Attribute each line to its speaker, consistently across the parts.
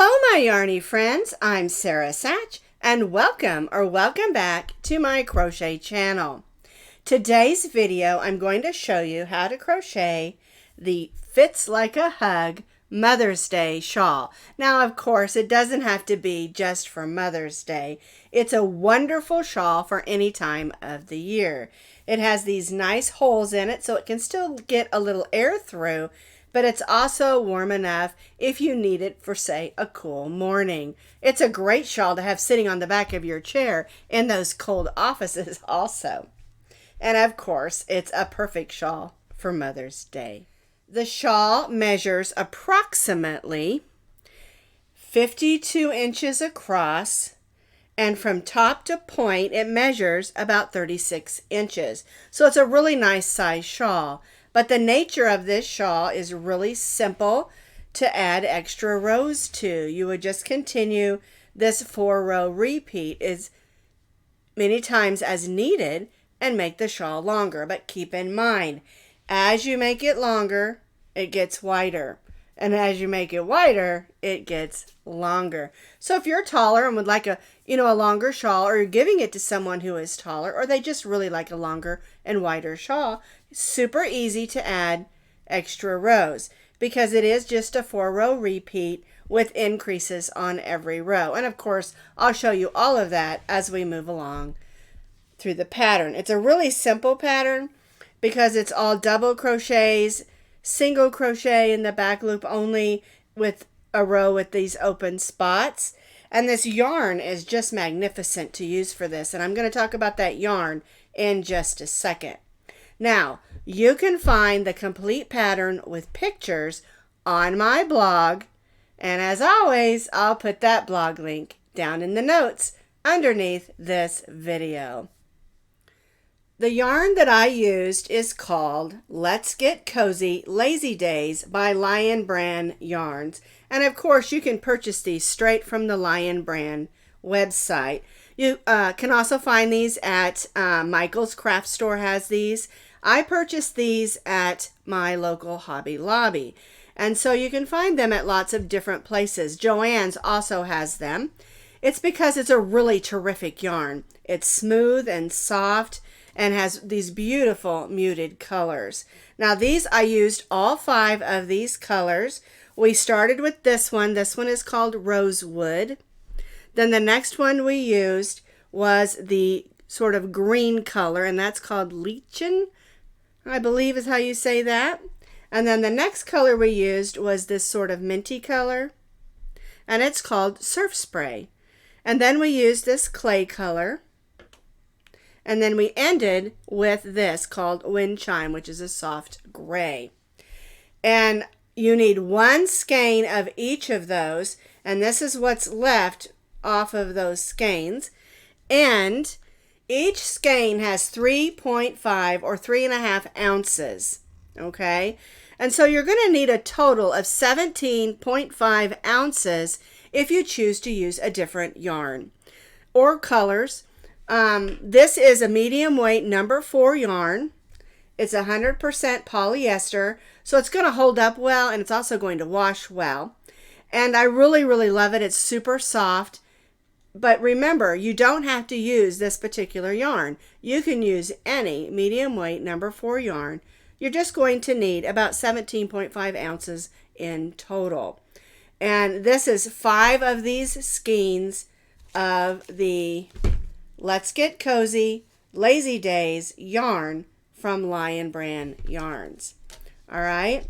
Speaker 1: Hello, my yarny friends. I'm Sara Sach, and welcome back to my crochet channel. Today's video, I'm going to show you how to crochet the Fits Like a Hug Mother's Day shawl. Now, of course, it doesn't have to be just for Mother's Day. It's a wonderful shawl for any time of the year. It has these nice holes in it so it can still get a little air through, but it's also warm enough if you need it for, say, a cool morning. It's a great shawl to have sitting on the back of your chair in those cold offices also. And of course, it's a perfect shawl for Mother's Day. The shawl measures approximately 52 inches across, and from top to point, it measures about 36 inches. So it's a really nice size shawl. But the nature of this shawl is really simple to add extra rows to. You would just continue this 4-row repeat as many times as needed and make the shawl longer. But keep in mind, as you make it longer, it gets wider. And as you make it wider, it gets longer. So if you're taller and would like a longer shawl, or you're giving it to someone who is taller, or they just really like a longer and wider shawl, super easy to add extra rows because it is just a 4-row repeat with increases on every row. And of course, I'll show you all of that as we move along through the pattern. It's a really simple pattern because it's all double crochets, single crochet in the back loop only with a row with these open spots. And this yarn is just magnificent to use for this. And I'm going to talk about that yarn in just a second. Now, you can find the complete pattern with pictures on my blog. And as always, I'll put that blog link down in the notes underneath this video. The yarn that I used is called Let's Get Cozy Lazy Days by Lichen brand yarns. And of course, you can purchase these straight from the Lichen brand website. You can also find these at Michael's Craft Store has these. I purchased these at my local Hobby Lobby. And so you can find them at lots of different places. Joann's also has them. It's because it's a really terrific yarn. It's smooth and soft and has these beautiful muted colors. Now these, I used all 5 of these colors. We started with this one. This one is called Rosewood. Then the next one we used was the sort of green color, and that's called Lichen, I believe is how you say that. And then the next color we used was this sort of minty color, and it's called Surf Spray. And then we used this clay color. And then we ended with this called Windchime, which is a soft gray. And you need 1 skein of each of those. And this is what's left off of those skeins. And each skein has 3.5 or 3.5 ounces. Okay? And so you're going to need a total of 17.5 ounces if you choose to use a different yarn or colors. This is a medium weight number 4 yarn. It's 100% polyester, so it's going to hold up well, and it's also going to wash well. And I really, really love it. It's super soft. But remember, you don't have to use this particular yarn. You can use any medium weight number 4 yarn. You're just going to need about 17.5 ounces in total. And this is 5 of these skeins of the Let's Get Cozy Lazy Days yarn from Lichen brand yarns. All right.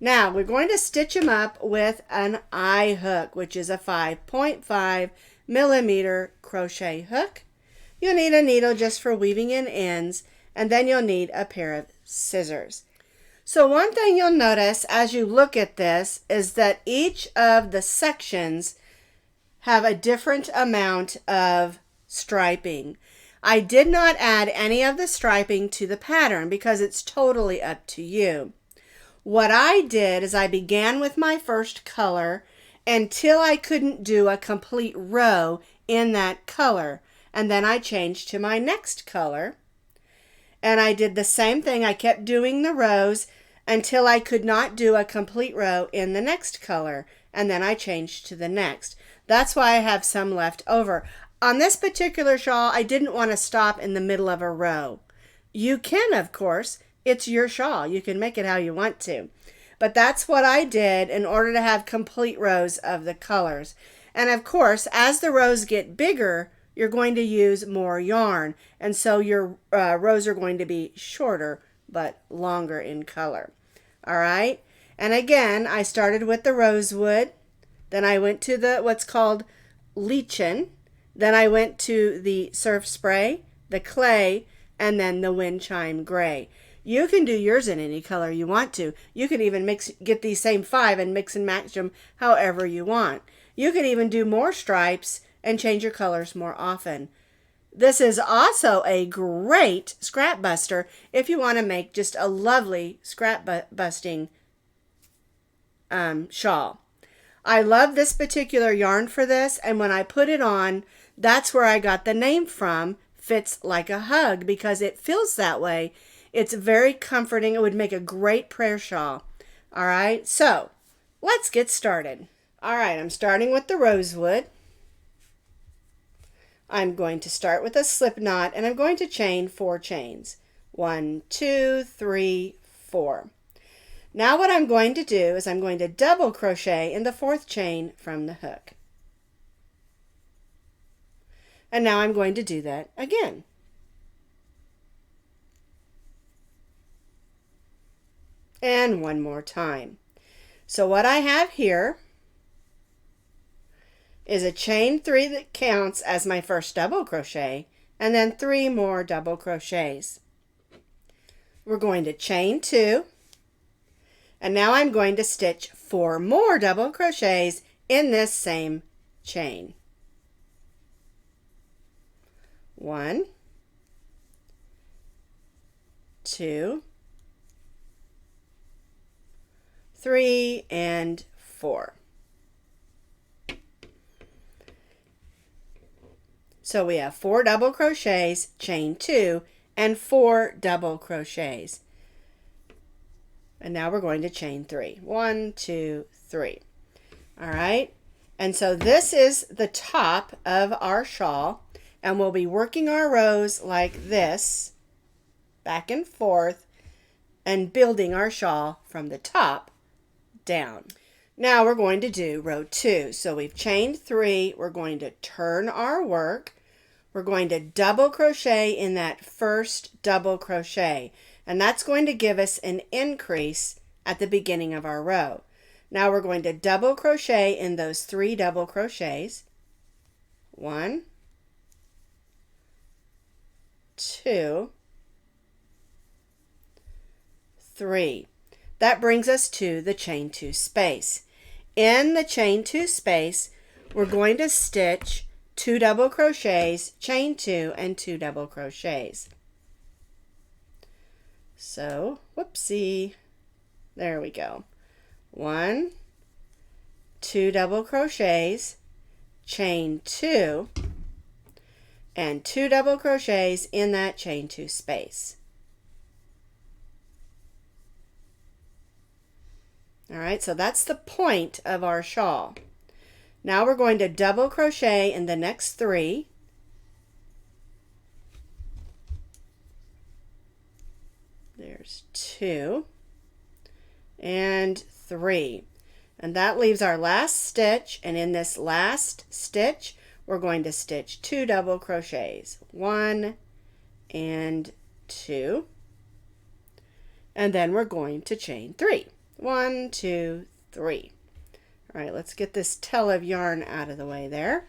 Speaker 1: Now we're going to stitch them up with an eye hook, which is a 5.5 millimeter crochet hook. You'll need a needle just for weaving in ends, and then you'll need a pair of scissors. So one thing you'll notice as you look at this is that each of the sections have a different amount of striping. I did not add any of the striping to the pattern because it's totally up to you. What I did is I began with my first color until I couldn't do a complete row in that color, and then I changed to my next color, and I did the same thing. I kept doing the rows until I could not do a complete row in the next color, and then I change to the next. That's why I have some left over. On this particular shawl, I didn't want to stop in the middle of a row. You can, of course. It's your shawl. You can make it how you want to. But that's what I did in order to have complete rows of the colors. And of course, as the rows get bigger, you're going to use more yarn. And so your rows are going to be shorter, but longer in color. All right. And again, I started with the rosewood. Then I went to the what's called Lichen. Then I went to the surf spray, the clay, and then the Windchime gray. You can do yours in any color you want to. You can even get these same 5 and mix and match them however you want. You can even do more stripes and change your colors more often. This is also a great scrap buster if you want to make just a lovely scrap busting shawl. I love this particular yarn for this, and when I put it on, that's where I got the name from, Fits Like a Hug, because it feels that way. It's very comforting. It would make a great prayer shawl. All right, so let's get started. All right, I'm starting with the rosewood. I'm going to start with a slip knot, and I'm going to chain 4 chains. 1, 2, 3, 4. Now what I'm going to do is I'm going to double crochet in the 4th chain from the hook. And now I'm going to do that again. And one more time. So what I have here is a chain 3 that counts as my first double crochet, and then 3 more double crochets. We're going to chain 2, and now I'm going to stitch 4 more double crochets in this same chain. 1, 2, 3, and 4. So we have 4 double crochets, chain 2, and 4 double crochets. And now we're going to chain 3. 1, 2, 3. All right. And so this is the top of our shawl, and we'll be working our rows like this, back and forth, and building our shawl from the top down. Now we're going to do row 2. So we've chained 3. We're going to turn our work. We're going to double crochet in that first double crochet, and that's going to give us an increase at the beginning of our row. Now we're going to double crochet in those 3 double crochets. 1, 2, 3. That brings us to the chain 2 space. In the chain 2 space, we're going to stitch 2 double crochets, chain 2, and 2 double crochets. So, whoopsie, there we go. 1, 2 double crochets, chain 2, and 2 double crochets in that chain 2 space. All right, so that's the point of our shawl. Now we're going to double crochet in the next 3. There's 2 and 3. And that leaves our last stitch, and in this last stitch, we're going to stitch 2 double crochets. 1 and 2. And then we're going to chain 3. 1, 2, 3. All right, let's get this tail of yarn out of the way there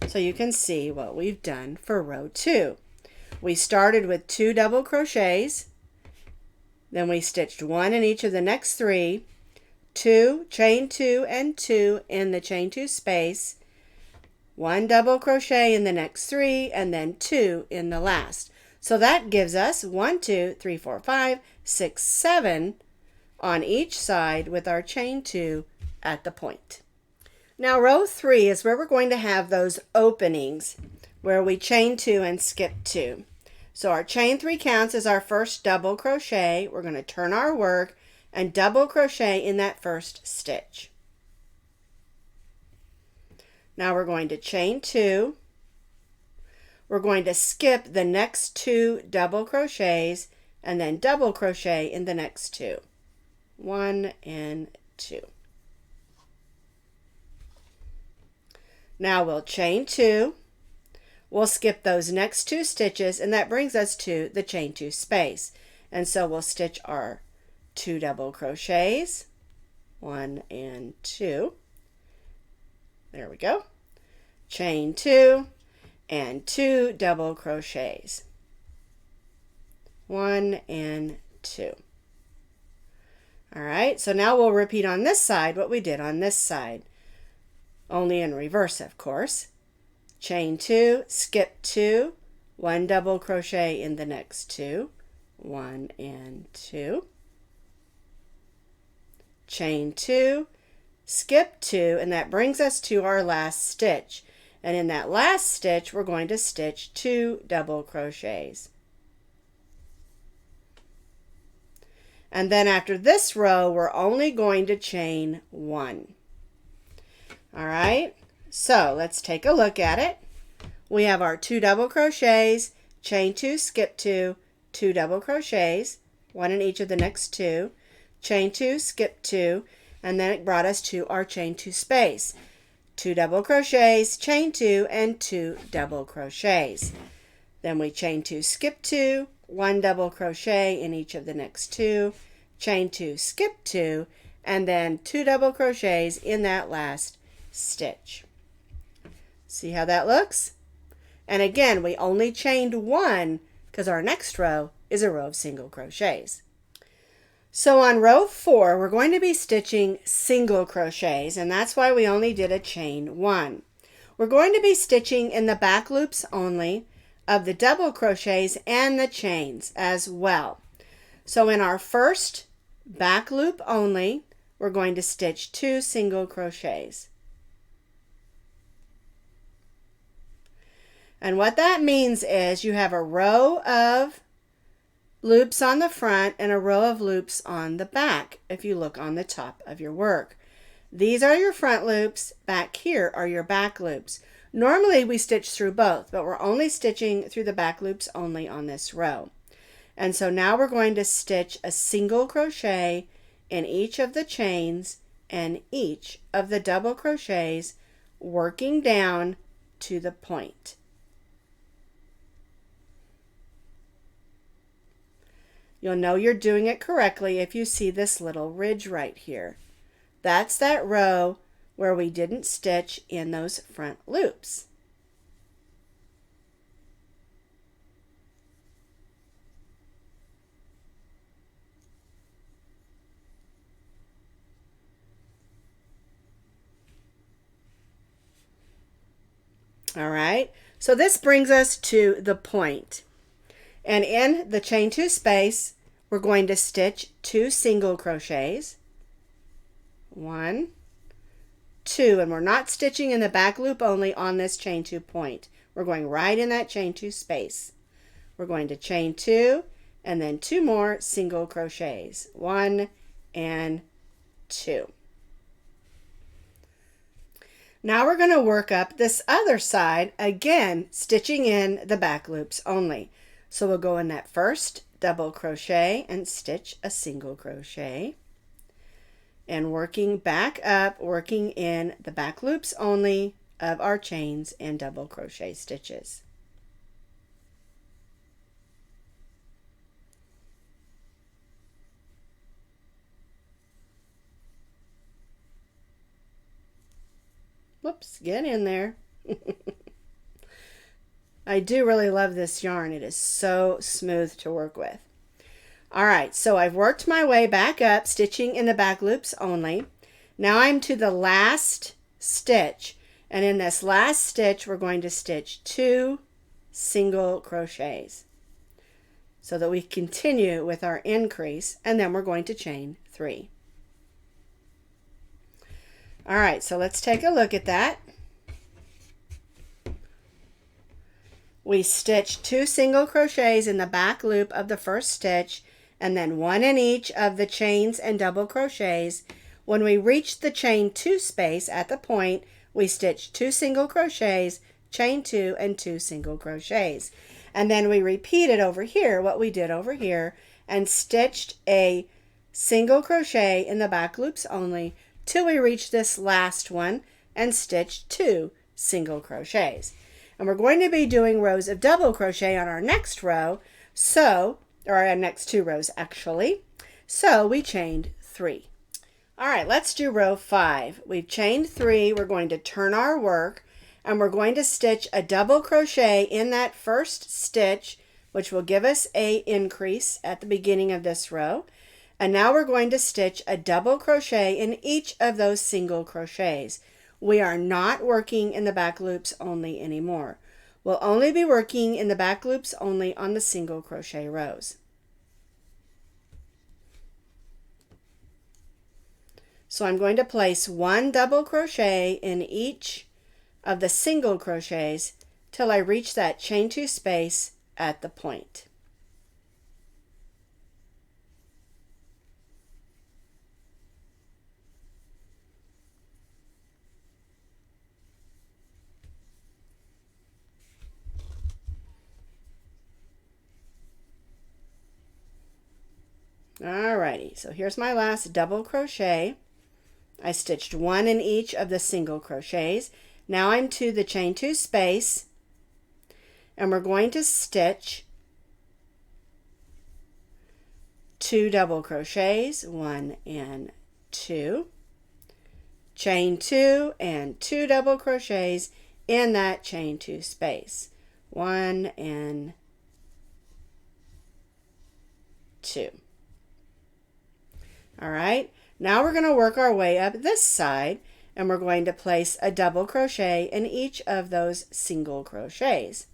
Speaker 1: so you can see what we've done for row 2. We started with 2 double crochets, then we stitched 1 in each of the next 3, 2, chain 2, and 2 in the chain 2 space, 1 double crochet in the next 3, and then 2 in the last. So that gives us 1, 2, 3, 4, 5, 6, 7 on each side with our chain 2 at the point. Now row 3 is where we're going to have those openings where we chain 2 and skip 2. So our chain 3 counts as our first double crochet. We're going to turn our work and double crochet in that first stitch. Now we're going to chain 2. We're going to skip the next 2 double crochets and then double crochet in the next 2. 1 and 2. Now we'll chain 2. We'll skip those next 2 stitches, and that brings us to the chain 2 space. And so we'll stitch our 2 double crochets, 1 and 2. There we go. Chain 2 and 2 double crochets, 1 and 2. All right, so now we'll repeat on this side what we did on this side, only in reverse, of course. Chain 2, skip 2, 1 double crochet in the next 2, 1 and 2. Chain 2, skip 2, and that brings us to our last stitch. And in that last stitch, we're going to stitch 2 double crochets. And then after this row, we're only going to chain 1. All right, so let's take a look at it. We have our 2 double crochets, chain 2, skip 2, 2 double crochets, 1 in each of the next 2, chain 2, skip 2, and then it brought us to our chain 2 space. 2 double crochets, chain 2, and 2 double crochets. Then we chain 2, skip 2, 1 double crochet in each of the next 2, chain 2, skip 2, and then 2 double crochets in that last stitch. See how that looks? And again, we only chained 1 because our next row is a row of single crochets. So on row 4, we're going to be stitching single crochets, and that's why we only did a chain 1. We're going to be stitching in the back loops only of the double crochets and the chains as well. So in our first back loop only, we're going to stitch 2 single crochets. And what that means is you have a row of loops on the front and a row of loops on the back if you look on the top of your work. These are your front loops, back here are your back loops. Normally we stitch through both, but we're only stitching through the back loops only on this row. And so now we're going to stitch a single crochet in each of the chains and each of the double crochets, working down to the point. You'll know you're doing it correctly if you see this little ridge right here. That's that row where we didn't stitch in those front loops. All right, so this brings us to the point. And in the chain 2 space, we're going to stitch 2 single crochets, 1, 2, and we're not stitching in the back loop only on this chain 2 point. We're going right in that chain 2 space. We're going to chain 2 and then 2 more single crochets, 1 and 2. Now we're going to work up this other side, again stitching in the back loops only. So we'll go in that first double crochet and stitch a single crochet, and working back up, working in the back loops only of our chains and double crochet stitches. Whoops, get in there. I do really love this yarn. It is so smooth to work with. All right, so I've worked my way back up, stitching in the back loops only. Now I'm to the last stitch, and in this last stitch we're going to stitch 2 single crochets so that we continue with our increase, and then we're going to chain 3. All right, so let's take a look at that. We stitch 2 single crochets in the back loop of the first stitch, and then 1 in each of the chains and double crochets. When we reach the chain 2 space at the point, we stitch 2 single crochets, chain 2, and 2 single crochets. And then we repeated over here what we did over here and stitched a single crochet in the back loops only till we reach this last one and stitched 2 single crochets. And we're going to be doing rows of double crochet on our next row, or our next 2 rows actually. So we chained 3. All right, let's do row 5. We've chained 3. We're going to turn our work and we're going to stitch a double crochet in that first stitch, which will give us an increase at the beginning of this row. And now we're going to stitch a double crochet in each of those single crochets. We are not working in the back loops only anymore. We'll only be working in the back loops only on the single crochet rows. So I'm going to place 1 double crochet in each of the single crochets till I reach that chain 2 space at the point. Alrighty, so here's my last double crochet. I stitched 1 in each of the single crochets. Now I'm to the chain 2 space and we're going to stitch 2 double crochets, 1 and 2, chain 2 and 2 double crochets in that chain 2 space, 1 and 2. All right, now we're going to work our way up this side and we're going to place a double crochet in each of those single crochets.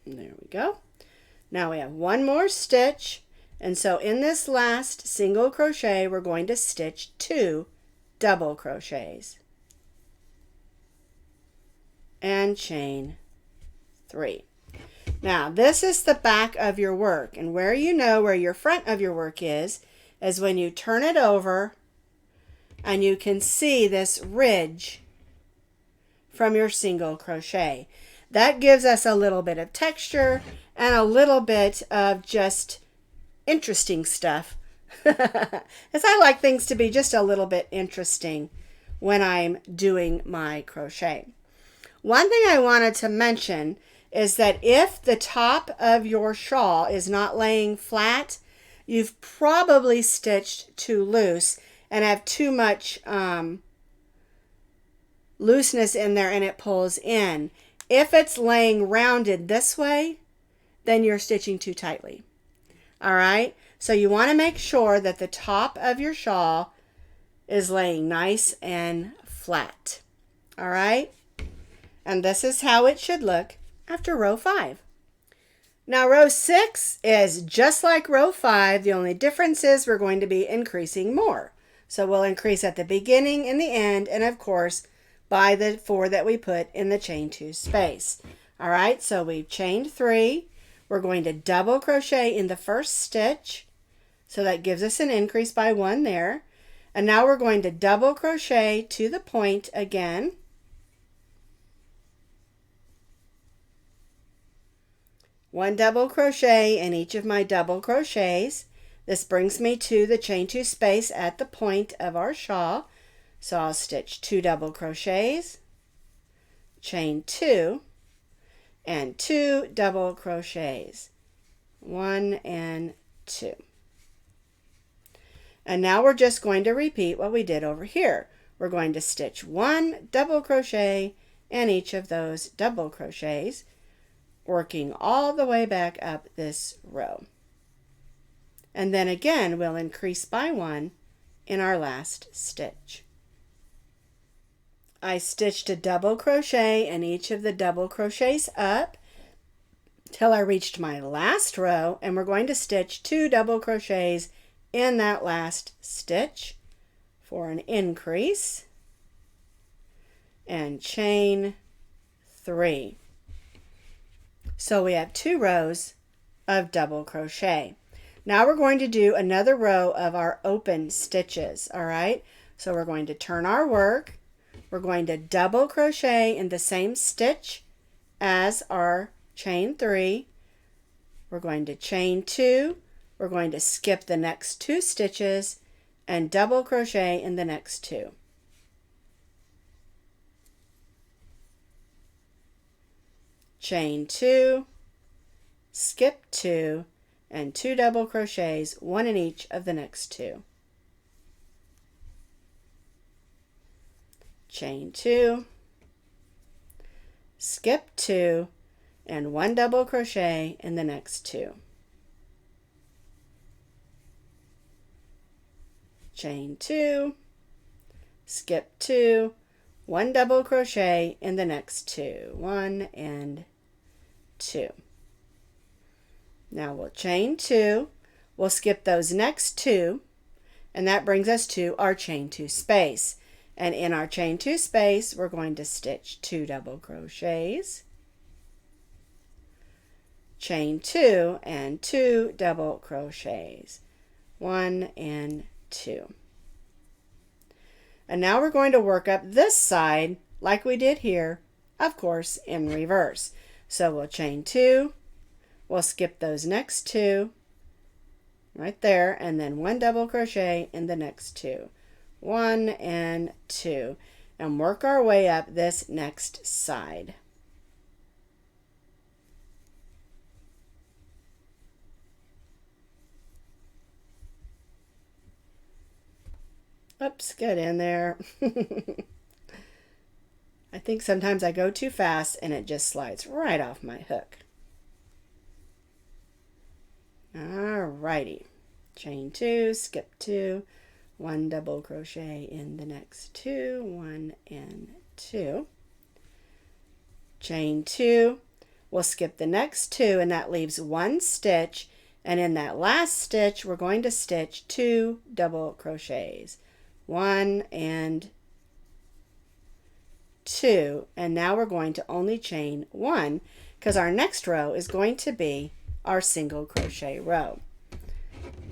Speaker 1: There we go. Now we have 1 more stitch, and so in this last single crochet we're going to stitch 2 double crochets and chain 3. Now this is the back of your work, and where you know where your front of your work is when you turn it over and you can see this ridge from your single crochet. That gives us a little bit of texture and a little bit of just interesting stuff. As I like things to be just a little bit interesting when I'm doing my crochet. One thing I wanted to mention is that if the top of your shawl is not laying flat, you've probably stitched too loose and have too much looseness in there and it pulls in. If it's laying rounded this way, then you're stitching too tightly. All right, so you want to make sure that the top of your shawl is laying nice and flat. All right, and this is how it should look after row 5. Now row 6 is just like row 5. The only difference is we're going to be increasing more. So we'll increase at the beginning and the end, and of course by the 4 that we put in the chain 2 space. All right, so we've chained 3. We're going to double crochet in the first stitch, so that gives us an increase by 1 there. And now we're going to double crochet to the point again. One double crochet in each of my double crochets. This brings me to the chain 2 space at the point of our shawl. So I'll stitch 2 double crochets, chain 2, and 2 double crochets, 1 and 2. And now we're just going to repeat what we did over here. We're going to stitch 1 double crochet in each of those double crochets, working all the way back up this row. And then again, we'll increase by 1 in our last stitch. I stitched a double crochet in each of the double crochets up till I reached my last row, and we're going to stitch 2 double crochets in that last stitch for an increase, and chain 3. So we have 2 rows of double crochet. Now we're going to do another row of our open stitches, all right? So we're going to turn our work. We're going to double crochet in the same stitch as our chain 3. We're going to chain 2. We're going to skip the next 2 stitches and double crochet in the next 2. Chain 2, skip 2, and 2 double crochets, 1 in each of the next 2. Chain 2, skip 2, and 1 double crochet in the next 2. Chain 2, skip 2, 1 double crochet in the next 2. 1 and 2. Now we'll chain 2, we'll skip those next 2, and that brings us to our chain 2 space. And in our chain 2 space, we're going to stitch 2 double crochets, chain 2, and 2 double crochets, 1 and 2. And now we're going to work up this side like we did here, of course, in reverse. So we'll chain 2, we'll skip those next 2 right there, and then 1 double crochet in the next 2. 1 and 2, and work our way up this next side. Oops, get in there. I think sometimes I go too fast and it just slides right off my hook. Alrighty, chain 2, skip 2, 1 double crochet in the next 2, 1 and 2. Chain 2, we'll skip the next 2, and that leaves 1 stitch, and in that last stitch we're going to stitch 2 double crochets, 1 and 2, and now we're going to only chain 1 because our next row is going to be our single crochet row.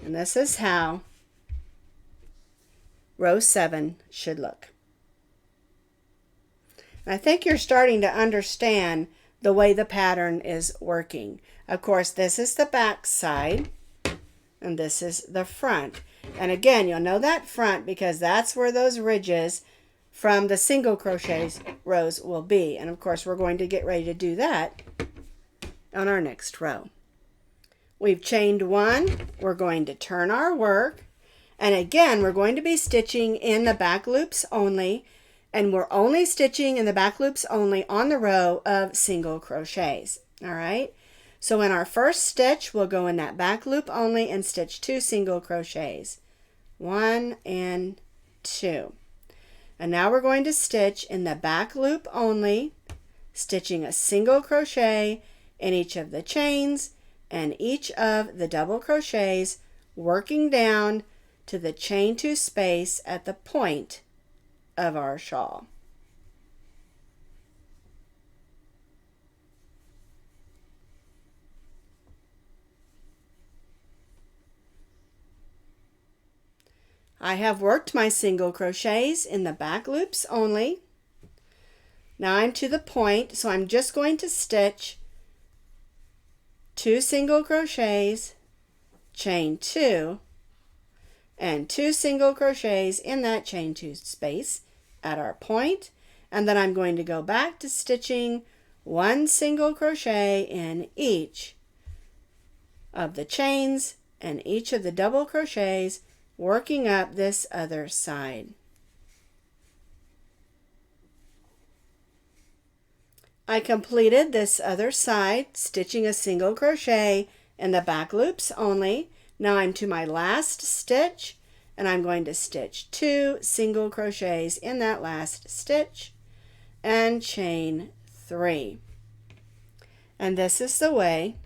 Speaker 1: And this is how row 7 should look. And I think you're starting to understand the way the pattern is working. Of course, this is the back side and this is the front. And again, you'll know that front because that's where those ridges from the single crochets rows will be. And of course, we're going to get ready to do that on our next row. We've chained 1, we're going to turn our work, and again we're going to be stitching in the back loops only, and we're only stitching in the back loops only on the row of single crochets. All right, so in our first stitch we'll go in that back loop only and stitch 2 single crochets, 1 and 2. And now we're going to stitch in the back loop only, stitching a single crochet in each of the chains and each of the double crochets, working down to the chain 2 space at the point of our shawl. I have worked my single crochets in the back loops only. Now I'm to the point, so I'm just going to stitch 2 single crochets, chain 2, and 2 single crochets in that chain 2 space at our point, and then I'm going to go back to stitching 1 single crochet in each of the chains and each of the double crochets, working up this other side. I completed this other side, stitching a single crochet in the back loops only. Now I'm to my last stitch, and I'm going to stitch 2 single crochets in that last stitch and chain 3. And this is the way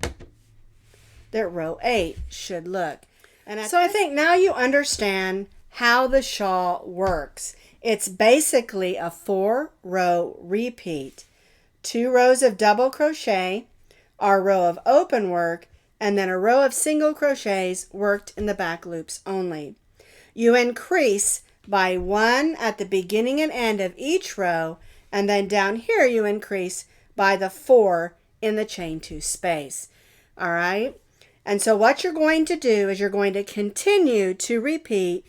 Speaker 1: that row 8 should look. And so I think now you understand how the shawl works. It's basically a 4-row repeat. 2 rows of double crochet, our row of open work, and then a row of single crochets worked in the back loops only. You increase by 1 at the beginning and end of each row, and then down here you increase by the 4 in the chain 2 space. All right? And so what you're going to do is you're going to continue to repeat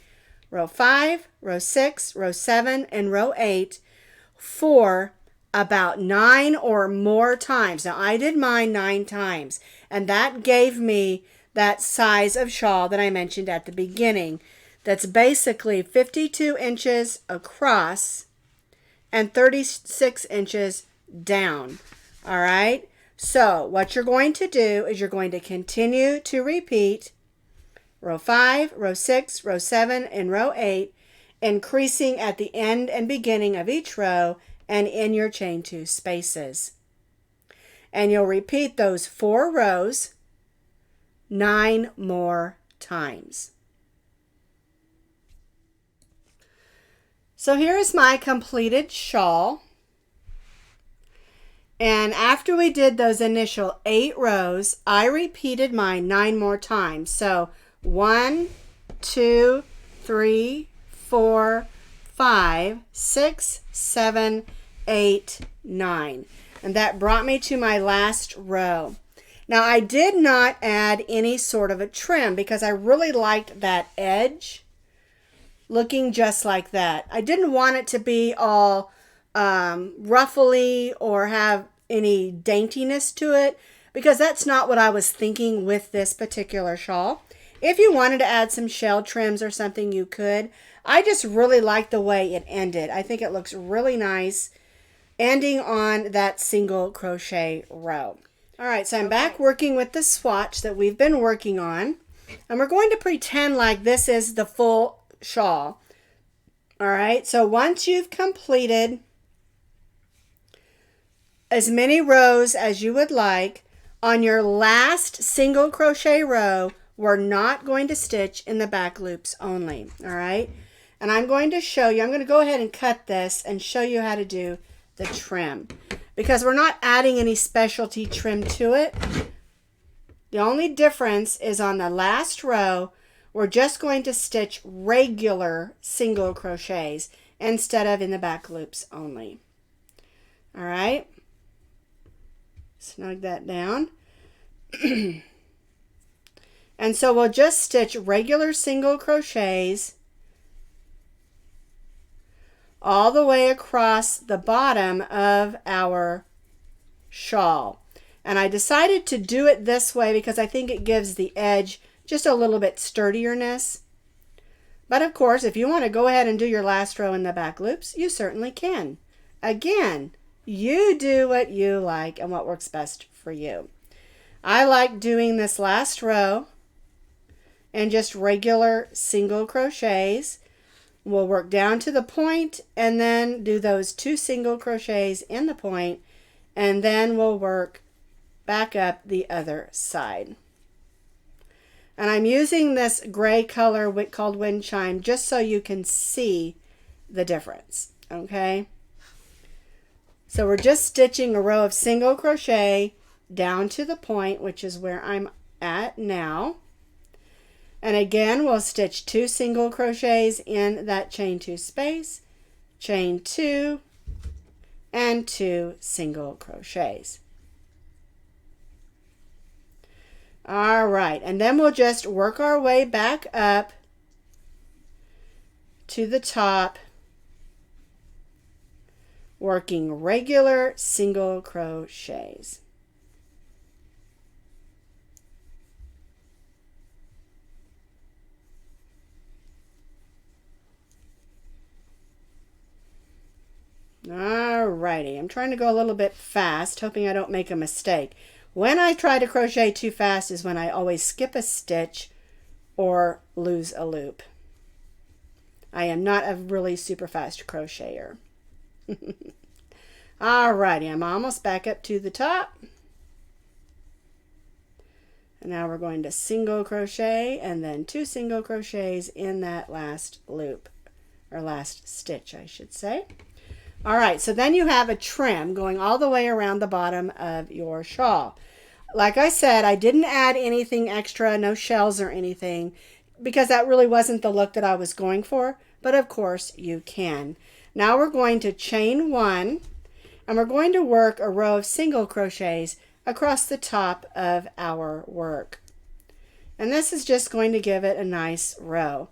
Speaker 1: row 5, row 6, row 7, and row 8 for about 9 or more times. Now I did mine 9 times, and that gave me that size of shawl that I mentioned at the beginning. That's basically 52 inches across and 36 inches down. All right? So what you're going to do is you're going to continue to repeat row 5, row 6, row 7, and row 8, increasing at the end and beginning of each row and in your chain 2 spaces. And you'll repeat those 4 rows 9 more times. So here is my completed shawl. And after we did those initial 8 rows, I repeated mine 9 more times. So 1, 2, 3, 4, 5, 6, 7, 8, 9. And that brought me to my last row. Now I did not add any sort of a trim because I really liked that edge looking just like that. I didn't want it to be all ruffly or have any daintiness to it because that's not what I was thinking with this particular shawl. If you wanted to add some shell trims or something, you could. I just really like the way it ended. I think it looks really nice ending on that single crochet row. All right, so I'm back working with the swatch that we've been working on, and we're going to pretend like this is the full shawl. All right, so once you've completed as many rows as you would like, on your last single crochet row, we're not going to stitch in the back loops only. All right, and I'm going to show you, I'm going to go ahead and cut this and show you how to do the trim because we're not adding any specialty trim to it. The only difference is on the last row, we're just going to stitch regular single crochets instead of in the back loops only. All right, snug that down. And so we'll just stitch regular single crochets all the way across the bottom of our shawl. And I decided to do it this way because I think it gives the edge just a little bit sturdiness. But of course, if you want to go ahead and do your last row in the back loops, you certainly can. Again, you do what you like and what works best for you. I like doing this last row and just regular single crochets. We'll work down to the point and then do those 2 single crochets in the point, and then we'll work back up the other side. And I'm using this gray color called Windchime just so you can see the difference, okay? So we're just stitching a row of single crochet down to the point, which is where I'm at now. And again, we'll stitch 2 single crochets in that chain 2 space, chain 2, and 2 single crochets. All right, and then we'll just work our way back up to the top, working regular single crochets. Alrighty, I'm trying to go a little bit fast, hoping I don't make a mistake. When I try to crochet too fast is when I always skip a stitch or lose a loop. I am not a really super fast crocheter. Alrighty, I'm almost back up to the top. And now we're going to single crochet and then 2 single crochets in that last loop, or last stitch, I should say. All right, so then you have a trim going all the way around the bottom of your shawl. Like I said, I didn't add anything extra, no shells or anything, because that really wasn't the look that I was going for, but of course you can. Now we're going to chain 1, and we're going to work a row of single crochets across the top of our work. And this is just going to give it a nice row.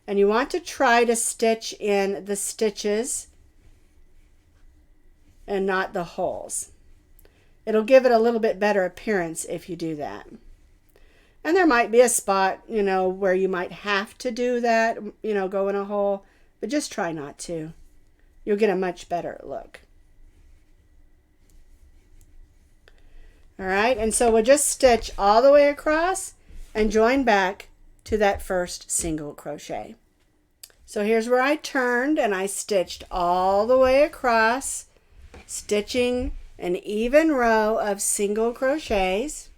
Speaker 1: And you want to try to stitch in the stitches and not the holes. It'll give it a little bit better appearance if you do that. And there might be a spot, you know, where you might have to do that, you know, go in a hole, but just try not to. You'll get a much better look. All right, and so we'll just stitch all the way across and join back to that first single crochet. So here's where I turned and I stitched all the way across, stitching an even row of single crochets.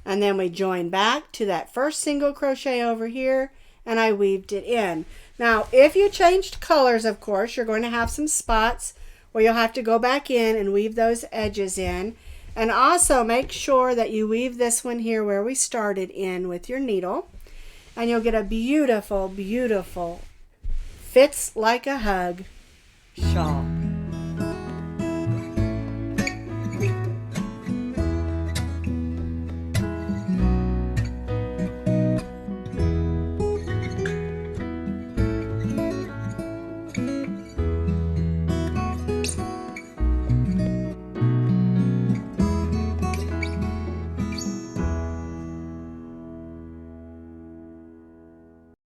Speaker 1: And then we join back to that first single crochet over here, and I weaved it in. Now, if you changed colors, of course, you're going to have some spots where you'll have to go back in and weave those edges in. And also make sure that you weave this one here where we started in with your needle. And you'll get a beautiful, beautiful, fits like a hug shawl.